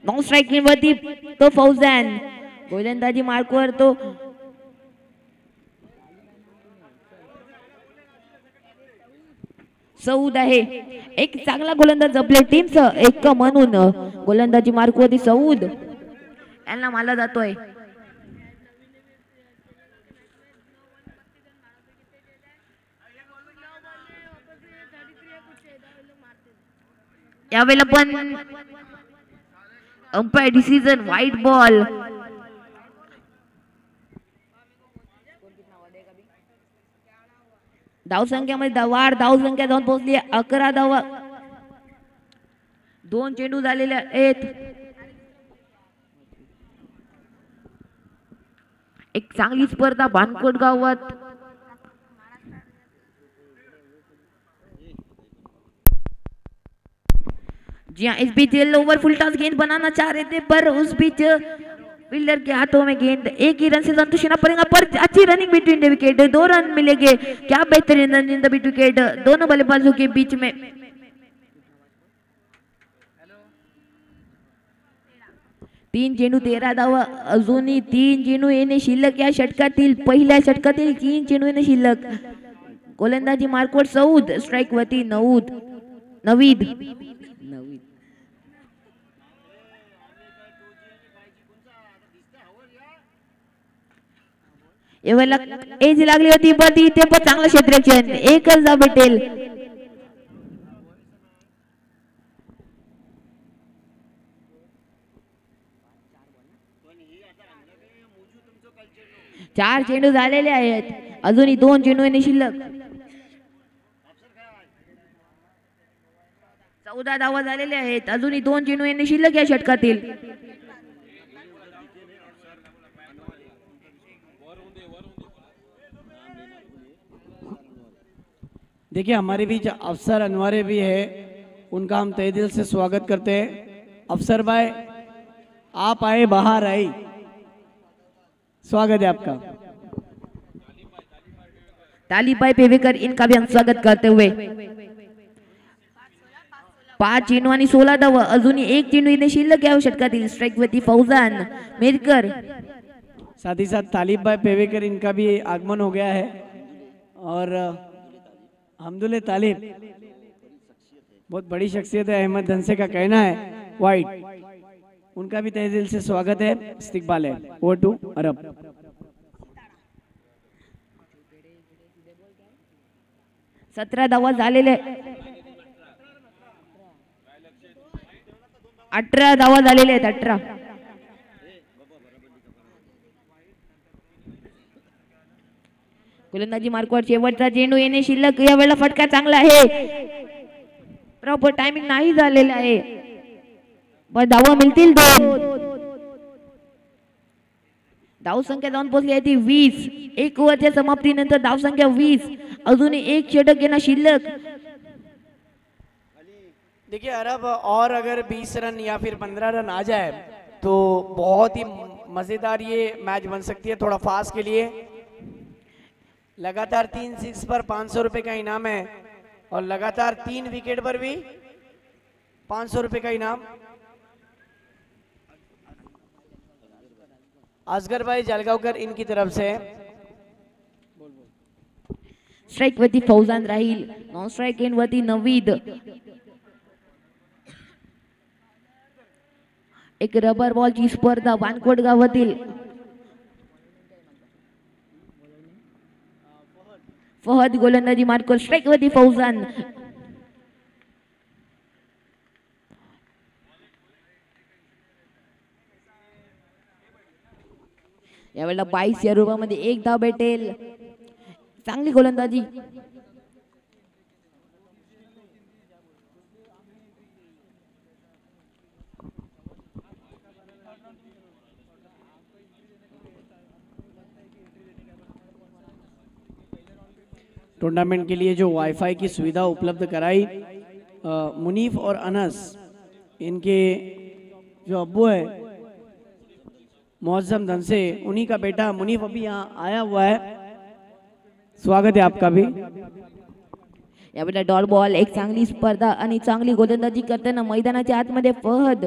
Non striking वरती तो फौजान गोलंदाजी मार्कवर तो सौद आहे. एक चांगला गोलंदाज आपल्या टीमचं एक म्हणून गोलंदाजी मार्कवरती सौद यांना मारला जातोय. यावेळेला पण अंपायर डिसिजन व्हाईट बॉल. धावसंख्यामध्ये वाढ, धावसंख्या जाऊन पोहोचली 11 धावा. 2 चेंडू झालेले आहेत. एक चांगली स्पर्धा भानकोट गावात. जी हाँ, इस बीच ओवर फुल टॉस गेंद बनाना चाह रहे थे पर उस बीच फील्डर के हाथों में गेंद. एक ही रन से संतुष्ट होना पड़ेगा पर अच्छी running between the wicket. 2 run मिलेंगे. क्या बेहतरीन run in the bit wicket दोनों बल्लेबाजों के बीच में. तीन चेंडू 13 धावा. अजूनही 3 चेंडू येणे शिल्लक. या षटकातील पहिल्या षटकातील 3 चेंडू येणे शिल्लक. गोलंदाजी मार्कवर सौद, स्ट्राइक वरती नवीद. एवढ्याला एज लागली होती पण इथे पण चांगलं क्षेत्ररक्षण. एकच धाव भेटेल. चार चेंडू झालेले आहेत. अजूनही 2 चेंडू येणे शिल्लक. 14 धावा झालेले आहेत. अजूनही 2 चेंडू येणे शिल्लक या षटकातील. देखिए हमारे बीच अफसर अनवारे भी है, उनका हम तहे दिल से स्वागत करते हैं. अफसर भाई आप आए, बाहर आई, स्वागत है आपका. तालीबाई पेवेकर इनका भी हम स्वागत करते हुए. 5 चेंडू आणि 16 धावा. अजूनही 1 चेंडू येणे शिल्लक या षटकातील. स्ट्राइक वरती फौजान मेरकर. साथ ही साथ तालिब भाई पेवेकर इनका भी आगमन हो गया है और हमदुल्ले तालिब बहुत बड़ी शख्सियत है. अहमद धनसे का कहना है वाइट, उनका भी तहे दिल से स्वागत है, इस्तकबाल है. ओवर टू अरब. सतरा धावा झालेले. 18 धावा झालेले आहेत. 18. गोलंदाजी मार्कवर शेवटचा चेंडू येणे शिल्लक. यावेळेला फटका चांगला आहे. प्रॉपर टायमिंग नाही झालेला आहे पण धावा मिळतील 2. धावसंख्या जाऊन पोहोचली आहे ती 20. 1 ओव्हरच्या समाप्तीनंतर धावसंख्या 20. अजूनही 1 षटक येणं शिल्लक. देखिए अरब और अगर 20 रन या फिर 15 रन आ जाए तो बहुत ही मजेदार ये मैच बन सकती है. थोड़ा फास्ट के लिए लगातार 3 6 पर 500 रुपए का इनाम है और लगातार 3 विकेट पर भी 500 रुपए का इनाम. असगर भाई जलगावकर इनकी तरफ से. स्ट्राइक वरती फौजान राहील. नॉन स्ट्राइक एंड वरती नवीद. एक रबर बॉलची स्पर्धा वानकोट गावातील. फहद गोलंदाजी मार्कवर. स्ट्राइक वरती फौजान. यावेळेला 22 या रूपामध्ये 1 धाव भेटेल. चांगली गोलंदाजी. टूर्नामेंट के लिए जो वाईफाई की सुविधा उपलब्ध कराई मुनीफ और अनस, इनके जो अब्बू है मौजम धनसे, उन्हीं का बेटा मुनीफ अभी यहाँ आया हुआ है. स्वागत है आपका भी. यावेळेला डॉट बॉल. एक चांगली स्पर्धा आणि चांगली गोलंदाजी करताना मैदानाच्या आतमध्ये फहद.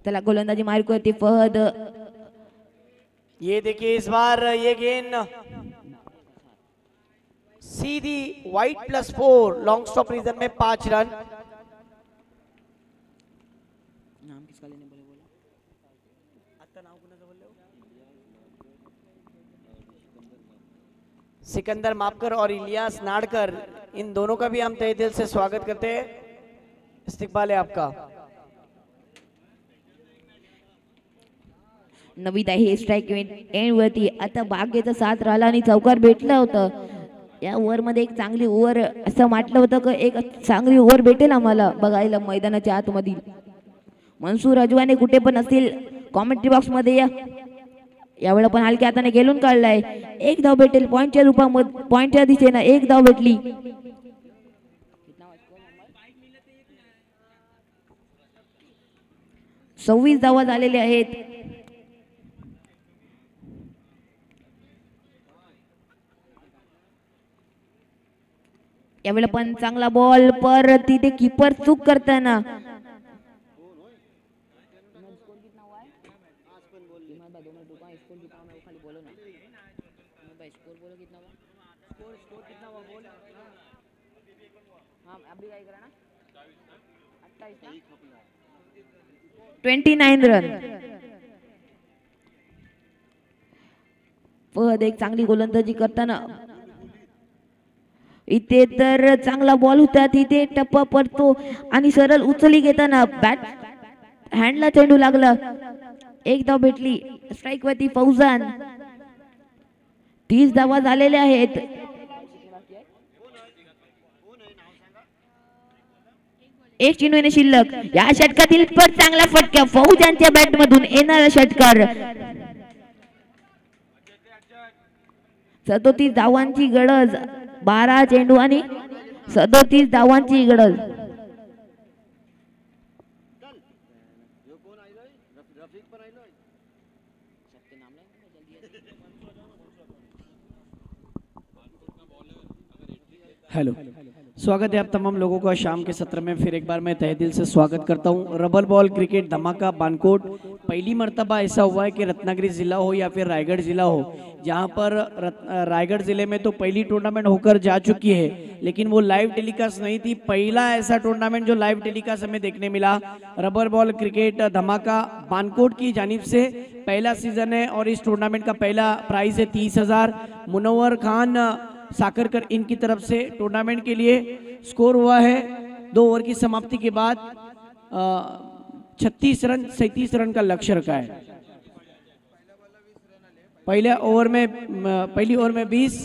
चला गोलंदाजी मारू करते फहद. ये देखिए इस बार ये गेंद सीधी वाइट +4 लॉन्ग स्टॉप रीजन में 5 रन. नाम किसका लेने बोले बोला सिकंदर मापकर और इलियास नाड़कर, इन दोनों का भी हम तहे दिल से स्वागत करते हैं. इस्तिकबाल है आपका. नविता हे स्ट्राईक एंड वरती. आता भाग्याचा साथ राहिला आणि चौकार भेटलं होतं. या ओव्हर मध्ये एक चांगली ओव्हर असं म्हटलं होतं की एक चांगली ओव्हर भेटेल आम्हाला बघायला मैदानाच्या आतमध्ये. मनसूर अजवाने कुठे पण असतील कॉमेंट्री बॉक्स मध्ये या. यावेळेला पण हलक्या हाताने गेलून काढलाय. एक धाव भेटेल पॉइंटच्या रूपामध्ये, पॉइंटच्या दिशेनं एक धाव भेटली. 26 धावा झालेल्या आहेत. यावेळेला पण चांगला बॉल पर तिथे कीपर चूक करताना. Twenty 29 run. फहद एक चांगली गोलंदाजी करताना. इथे तर चांगला बॉल होता, तिथे टप्पा पडतो आणि सरळ उचली घेताना बॅट हँडला चेंडू लागला. एक धाव भेटली. स्ट्राईक वरती फौजान. 30 धावा झालेल्या आहेत. एक चेंडू शिल्लक. या षटकातील पण चांगला फटका फौजांच्या बॅट मधून येणारा षटकार. 37 धावांची गरज. 12 चेंडू आणि 37 धावांची गरज. हेलो, स्वागत है आप तमाम लोगों का शाम के सत्र में. फिर एक बार मैं तहे दिल से स्वागत करता हूं. रबर बॉल क्रिकेट धमाका बानकोट. पहली मर्तबा ऐसा हुआ है कि रत्नागिरी जिला हो या फिर रायगढ़ जिला हो, जहां पर रायगढ़ जिले में तो पहली टूर्नामेंट होकर जा चुकी है, लेकिन वो लाइव टेलीकास्ट नहीं थी. पहला ऐसा टूर्नामेंट जो लाइव टेलीकास्ट हमें देखने मिला. रबर बॉल क्रिकेट धमाका बानकोट की जानिब से पहला सीजन है और इस टूर्नामेंट का पहला प्राइज है 30,000. मुनव्वर खान साकरकर इनकी तरफ से टूर्नामेंट के लिए. स्कोर हुआ है 2 ओवर की समाप्ति के बाद 36 रन 37 रन का लक्ष्य रखा है. पहली ओवर में 20.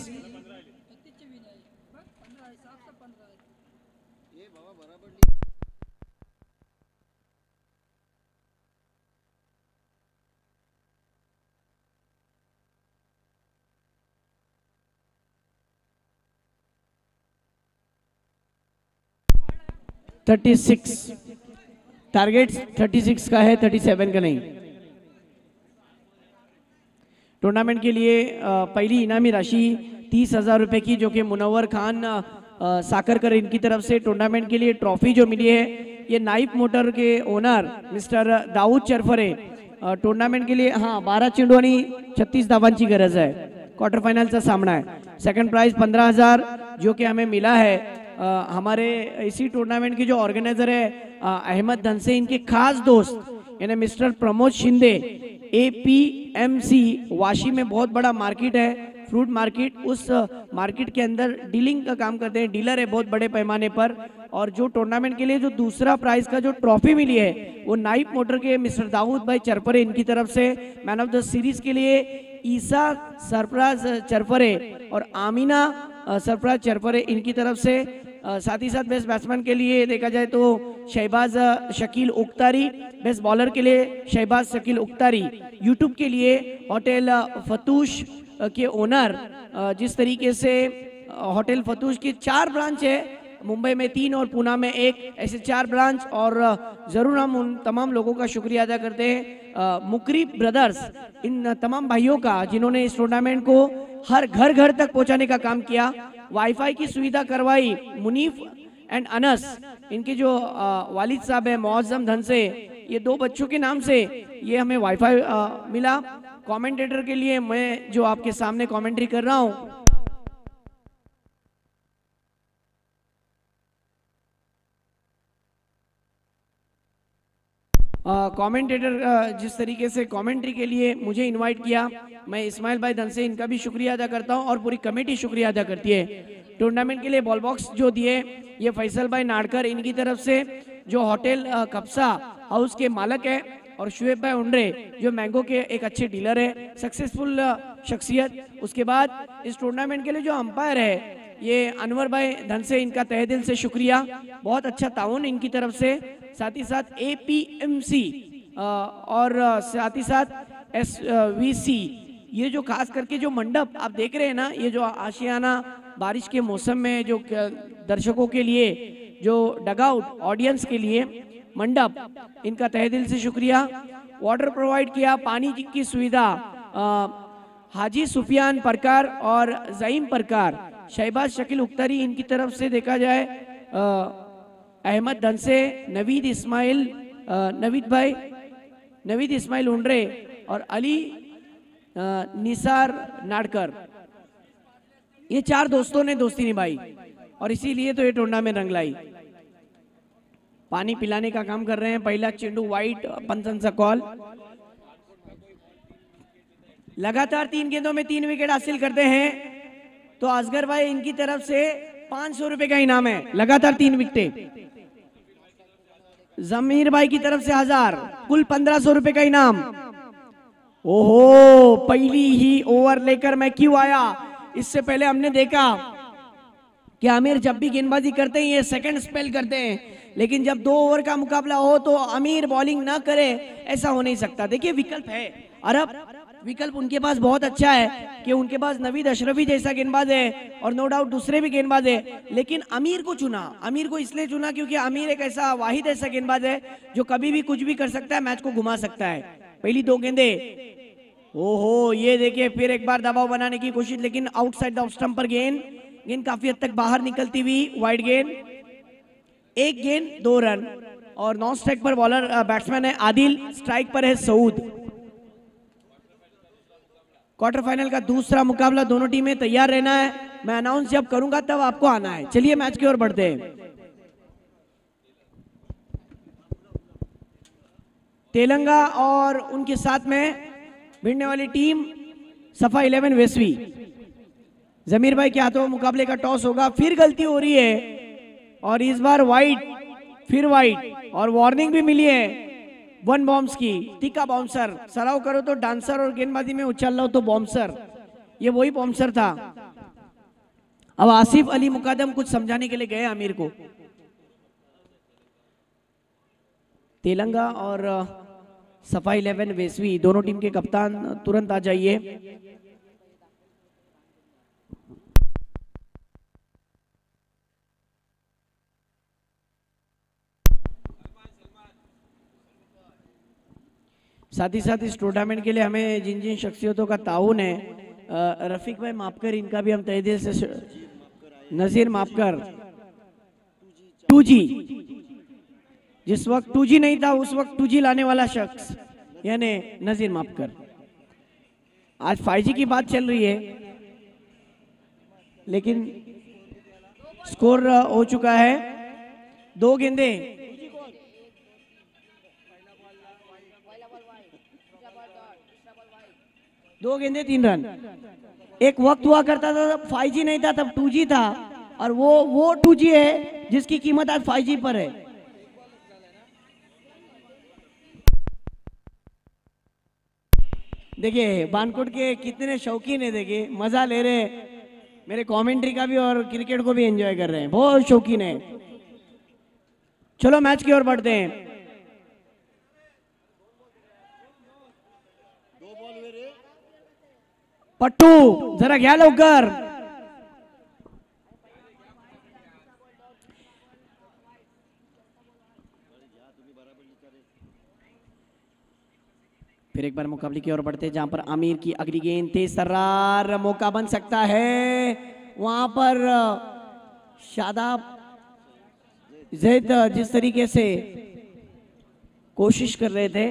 टारगेट 36 का है, 37 का नहीं. टूर्नामेंट के लिए पहली इनामी राशि 30,000 रुपए की, जो कि मुनव्वर खान साकरकर इनकी तरफ से. टूर्नामेंट के लिए ट्रॉफी जो मिली है ये नाइफ मोटर के ओनर मिस्टर दाऊद चरफरे. टूर्नामेंट के लिए 12 चेंडू आणि 36 धावांची गरज है. क्वार्टर फाइनलचा सामना है. सेकंड प्राइज 15,000 जो कि हमें मिला है. हमारे इसी टूर्नामेंट के जो ऑर्गेनाइजर है अहमद धनसे, इनके खास दोस्त यानी मिस्टर प्रमोद शिंदे. APMC वाशी में बहुत बड़ा मार्केट है, फ्रूट मार्केट. उस मार्केट के अंदर डीलिंग का काम करते हैं, डीलर है बहुत बड़े पैमाने पर. और जो टूर्नामेंट के लिए जो दूसरा प्राइज का जो ट्रॉफी मिली है वो नाइफ मोटर के मिस्टर दाऊद भाई चरफरे इनकी तरफ से. मैन ऑफ द सीरीज के लिए ईसा सरफराज चरफरे और आमीना सरफराज चरफरे इनकी तरफ से. साथ ही साथ बेस्ट बैट्समैन के लिए देखा जाए तो शहबाज शकील उख्तारी. बेस्ट बॉलर के लिए शहबाज शकील उख्तारी. यूट्यूब के लिए होटल फतूश के ओनर. जिस तरीके से होटल फतूश की 4 ब्रांच है, मुंबई में 3 और पुणे में 1, ऐसे 4 ब्रांच. और ज़रूर हम उन तमाम लोगों का शुक्रिया अदा करते हैं, मुकरी ब्रदर्स, इन तमाम भाइयों का जिन्होंने इस टूर्नामेंट को हर घर तक पहुंचाने का काम किया. वाईफाई की सुविधा करवाई. मुनीफ एंड अनस, इनके जो वालिद साहब है मुअज्जम धनसे, ये 2 बच्चों के नाम से ये हमें वाईफाई मिला। कमेंटेटर के लिए मैं जो आपके सामने कमेंट्री कर रहा हूँ, कमेंटेटर जिस तरीके से कमेंट्री के लिए मुझे इनवाइट किया, मैं इस्माइल भाई धन से इनका भी शुक्रिया अदा करता हूं और पूरी कमेटी शुक्रिया अदा करती है। टूर्नामेंट के लिए बॉल बॉक्स जो दिए ये फैसल भाई नाड़कर इनकी तरफ से, जो होटल कप्सा हाउस के मालक है, और शुएब भाई उंडरे जो मैंगो के एक अच्छे डीलर है, सक्सेसफुल शख्सियत। उसके बाद इस टूर्नामेंट के लिए जो अंपायर है ये अनवर भाई धन से, इनका तहे दिल से शुक्रिया, बहुत अच्छा ताउन इनकी तरफ से। साथ ही साथ APMC और साथ ही साथ SVC, ये जो खास करके जो मंडप आप देख रहे हैं ना, ये जो आशियाना बारिश के मौसम में जो दर्शकों के लिए जो डगआउट ऑडियंस के लिए मंडप, इनका तहे दिल से शुक्रिया। वाटर प्रोवाइड किया, पानी की सुविधा हाजी सुफियान परकार और जईम परकार, शहबाज शकील उख्तरी इनकी तरफ से देखा जाए, अहमद धन से, नवीद इस्माइल उंडरे और अली निसार नाड़कर, ये 4 दोस्तों ने दोस्ती निभाई और इसीलिए तो ये टूर्नामेंट रंग लाई। पानी पिलाने का काम कर रहे हैं। पहला चेंडू वाइट, पंचन सा कॉल। लगातार 3 गेंदों में 3 विकेट हासिल करते हैं तो असगर भाई इनकी तरफ से 500 रुपए का इनाम है, लगातार 3 विकेटें। जमीर भाई की तरफ से 1000, कुल 1500 रुपए का इनाम। ओहो, पहली ही ओवर लेकर मैं क्यों आया। इससे पहले हमने देखा कि आमिर जब भी गेंदबाजी करते हैं ये सेकंड स्पेल करते हैं, लेकिन जब 2 ओवर का मुकाबला हो तो अमीर बॉलिंग ना करे, ऐसा हो नहीं सकता। देखिए विकल्प है, अरब विकल्प उनके पास बहुत अच्छा है कि उनके पास नवीद अशरफी जैसा गेंदबाज है और नो डाउट दूसरे भी गेंदबाज है, लेकिन अमीर को चुना। अमीर को इसलिए चुना क्योंकि अमीर एक ऐसा वाहिद ऐसा गेंदबाज है जो कभी भी कुछ भी कर सकता है, मैच को घुमा सकता है। पहली 2 गेंदे, ओहो ये देखिए फिर एक बार दबाव बनाने की कोशिश, लेकिन आउटसाइड द ऑफ स्टंप पर गेंद काफी हद तक बाहर निकलती हुई, वाइड गेंद। 1 गेंद 2 रन और नॉन स्ट्राइक पर बॉलर बैट्समैन है आदिल, स्ट्राइक पर है सऊद। क्वार्टर फाइनल का दूसरा मुकाबला, दोनों टीमें तैयार रहना है। मैं अनाउंस जब करूंगा तब आपको आना है। चलिए मैच की ओर बढ़ते हैं। तेलंगा और उनके साथ में भिड़ने वाली टीम सफा 11 वेस्वी। जमीर भाई के हाथों मुकाबले का टॉस होगा। फिर गलती हो रही है और इस बार वाइड, फिर वाइड और वार्निंग भी मिली है 1 बॉम्ब्स की। टिका बाउंसर, सराव करो तो डांसर और गेंदबाजी में उछल लो तो बॉम्सर, ये वही बॉम्सर था। अब आसिफ अली मुकादम कुछ समझाने के लिए गए आमिर को। तेलंगा और सफा 11 वेस्वी दोनों टीम के कप्तान तुरंत आ जाइए। साथ ही साथ इस टूर्नामेंट के लिए हमें जिन जिन शख्सियतों का ताउन है, रफीक भाई मापकर, इनका भी हम तहे दिल से, नजीर मापकर, 2G, जिस वक्त 2G नहीं था उस वक्त 2G लाने वाला शख्स यानी नजीर मापकर। आज 5G की बात चल रही है लेकिन स्कोर हो चुका है 2 गेंदे। दो गेंदे 3 रन। एक वक्त हुआ करता था तब 5G नहीं था, तब 2G था, और वो 2G है जिसकी कीमत आज 5G पर है। देखिए बानकोट के कितने शौकीन है, देखिए मजा ले रहे हैं, मेरे कमेंट्री का भी और क्रिकेट को भी एंजॉय कर रहे हैं, बहुत शौकीन है। चलो मैच की ओर बढ़ते हैं। पट्टू जरा घ्या लवकर। फिर एक बार मुकाबले की ओर बढ़ते हैं जहां पर आमिर की अगली गेंद तेज तर्रार, मौका बन सकता है वहां पर। शादाब जैद जिस तरीके से कोशिश कर रहे थे।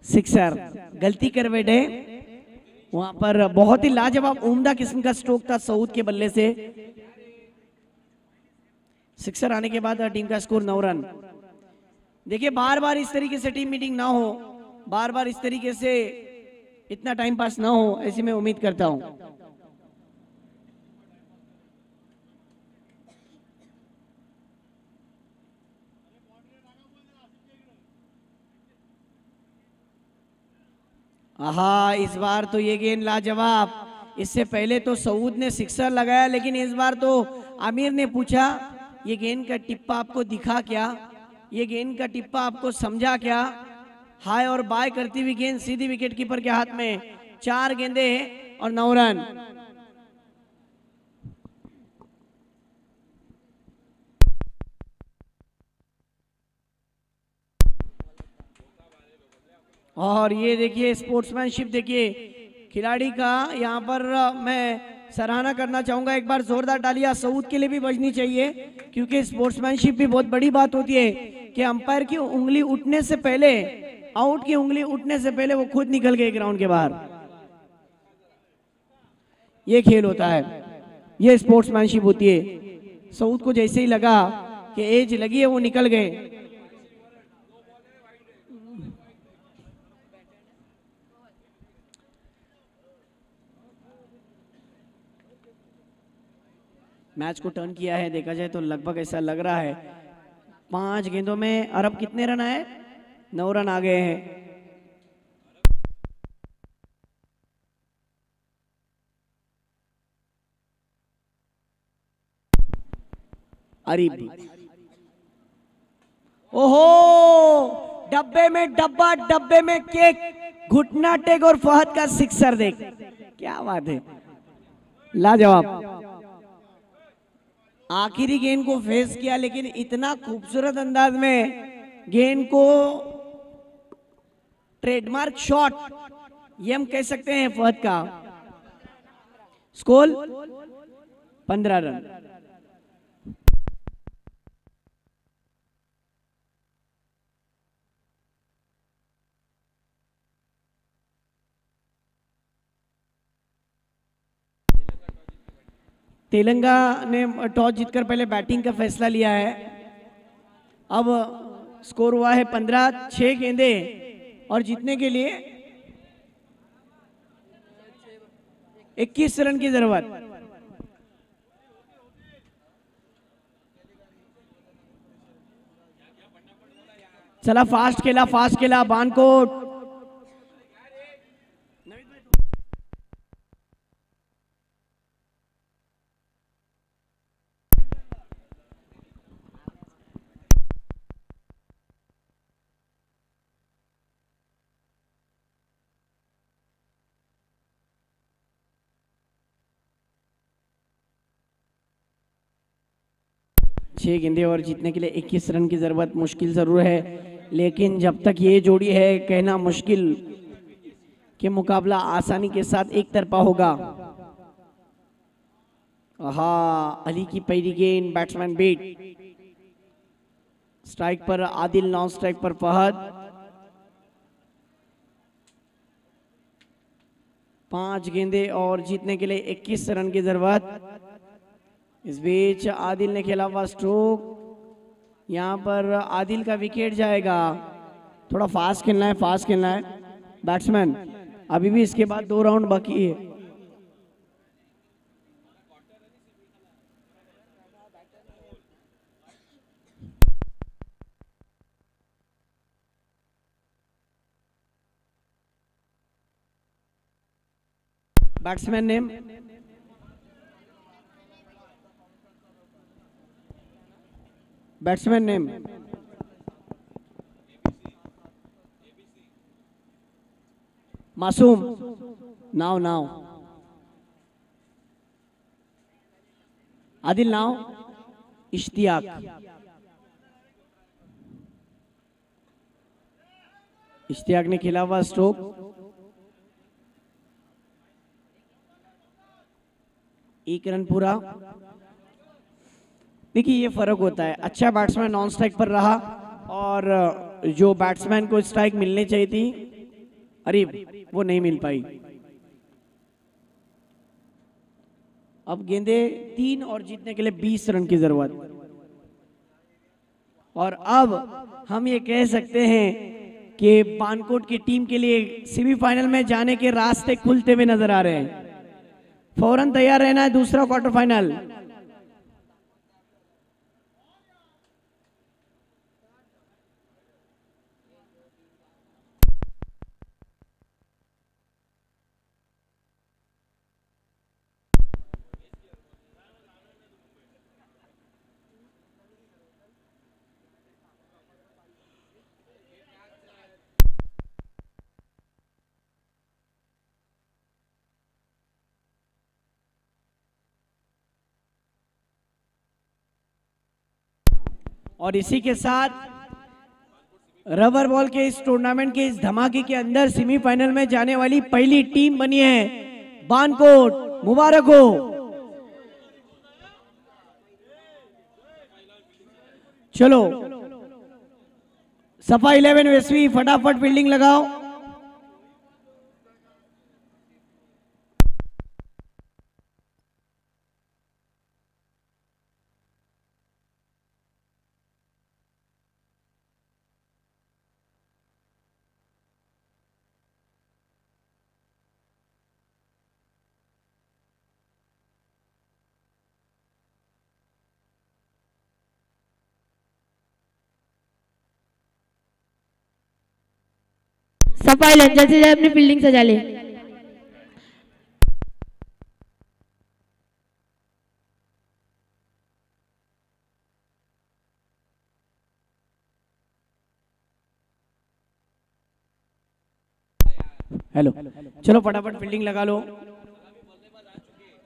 सिक्सर, गलती कर बैठे वहां पर। बहुत ही लाजवाब उम्दा किस्म का स्ट्रोक था सऊद के बल्ले से। सिक्सर आने के बाद टीम का स्कोर 9 रन। देखिए बार बार इस तरीके से टीम मीटिंग ना हो, बार बार इस तरीके से इतना टाइम पास ना हो, ऐसी मैं उम्मीद करता हूं। आहा, इस बार तो ये गेंद लाजवाब। इससे पहले तो सऊद ने सिक्सर लगाया, लेकिन इस बार तो आमिर ने पूछा ये गेंद का टिप्पा आपको दिखा क्या, ये गेंद का टिप्पा आपको समझा क्या। हाय और बाय करती हुई गेंद सीधी विकेट कीपर के हाथ में। 4 गेंदे और 9 रन। और ये देखिए स्पोर्ट्समैनशिप देखिए खिलाड़ी का। यहाँ पर मैं सराहना करना चाहूंगा, एक बार जोरदार तालियां सऊद के लिए भी बजनी चाहिए, क्योंकि स्पोर्ट्समैनशिप भी बहुत बड़ी बात होती है कि अंपायर की उंगली उठने से पहले, आउट की उंगली उठने से पहले वो खुद निकल गए ग्राउंड के बाहर। ये खेल होता है, ये स्पोर्ट्समैनशिप होती है। सऊद को जैसे ही लगा कि एज लगी है वो निकल गए। मैच को टर्न किया है, देखा जाए तो लगभग ऐसा लग रहा है 5 गेंदों में अरब कितने रन आए? 9 रन आ गए हैं। अरीब, ओहो, डब्बे में डब्बा, डब्बे में केक, घुटना टेक और फहद का सिक्सर देख, क्या बात है, लाजवाब। आखिरी गेंद को फेस किया, लेकिन इतना खूबसूरत अंदाज में गेंद को ट्रेडमार्क शॉट, ये हम कह सकते हैं फहद का। Score 15 run. तेलंगाना ने टॉस जीतकर पहले बैटिंग का फैसला लिया है। अब स्कोर हुआ है 15, 6 गेंदे और जीतने के लिए 21 रन की जरूरत। चला फास्ट खेला, फास्ट खेला बानकोट। छह गेंदे और जीतने के लिए 21 रन की जरूरत। मुश्किल जरूर है, लेकिन जब तक ये जोड़ी है कहना मुश्किल कि मुकाबला आसानी के साथ एक तरफा होगा। हाँ, अली की पहली गेंद, बैट्समैन बीट। स्ट्राइक पर आदिल, नॉन स्ट्राइक पर फहद। 5 गेंदे और जीतने के लिए 21 रन की जरूरत। इस बीच आदिल ने खेला हुआ स्ट्रोक, यहाँ पर आदिल का विकेट जाएगा। थोड़ा फास्ट खेलना है, फास्ट खेलना है बैट्समैन, अभी भी इसके बाद 2 राउंड बाकी है। बैट्समैन नेम, बैट्समैन नेम मासूम। नाव नाव आदिल, नाव इश्तियाक। इश्तियाक ने खेला हुआ स्ट्रोक। एक रन पूरा। देखिए ये फर्क होता है, अच्छा बैट्समैन नॉन स्ट्राइक पर रहा और जो बैट्समैन को स्ट्राइक मिलनी चाहिए थी, अरे वो नहीं मिल पाई। अब गेंदे 3 और जीतने के लिए 20 रन की जरूरत। और अब हम ये कह सकते हैं कि बानकोट की टीम के लिए सेमीफाइनल में जाने के रास्ते खुलते हुए नजर आ रहे हैं। फौरन तैयार रहना है, दूसरा क्वार्टर फाइनल। और इसी के साथ रबर बॉल के इस टूर्नामेंट के इस धमाके के अंदर सेमीफाइनल में जाने वाली पहली टीम बनी है बानकोट। मुबारक हो। चलो सफा 11 वेस्वी फटाफट फील्डिंग लगाओ। सफाई लें, जल्द से जल्द अपनी फील्डिंग सजा ले। हेलो, चलो फटाफट फील्डिंग लगा लो।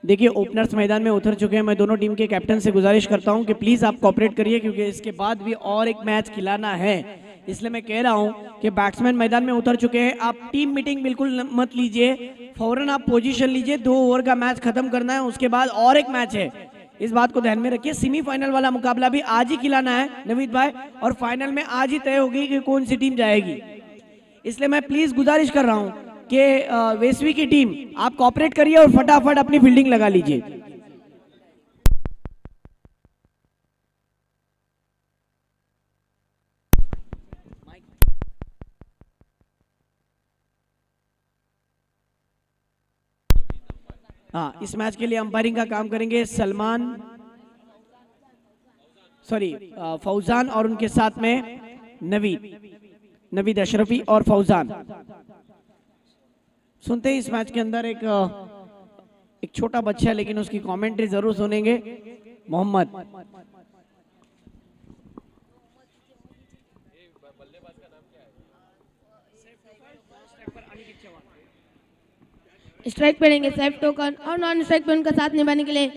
देखिए ओपनर्स मैदान में उतर चुके हैं। मैं दोनों टीम के कैप्टन से गुजारिश करता हूं कि प्लीज आप कोऑपरेट करिए, क्योंकि इसके बाद भी और एक मैच खिलाना है। इसलिए मैं कह रहा हूं कि बैट्समैन मैदान में उतर चुके हैं। आप टीम मीटिंग बिल्कुल मत लीजिए, फौरन आप पोजीशन लीजिए। 2 ओवर का मैच खत्म करना है, उसके बाद और एक मैच है, इस बात को ध्यान में रखिए। सेमीफाइनल वाला मुकाबला भी आज ही खिलाना है नवीद भाई, और फाइनल में आज ही तय होगी कि कौन सी टीम जाएगी। इसलिए मैं प्लीज गुजारिश कर रहा हूं कि वेस्वी की टीम आप कोऑपरेट करिए और फटाफट अपनी फील्डिंग लगा लीजिए। हाँ, इस मैच के लिए अंपायरिंग का काम करेंगे फौजान और उनके साथ में नवीद अशरफी और फौजान। सुनते हैं इस मैच के अंदर एक छोटा बच्चा है, लेकिन उसकी कमेंट्री जरूर सुनेंगे। मोहम्मद स्ट्राइक पे लेंगे सैफ टोकन और नॉन स्ट्राइक पे उनका साथ निभाने के लिए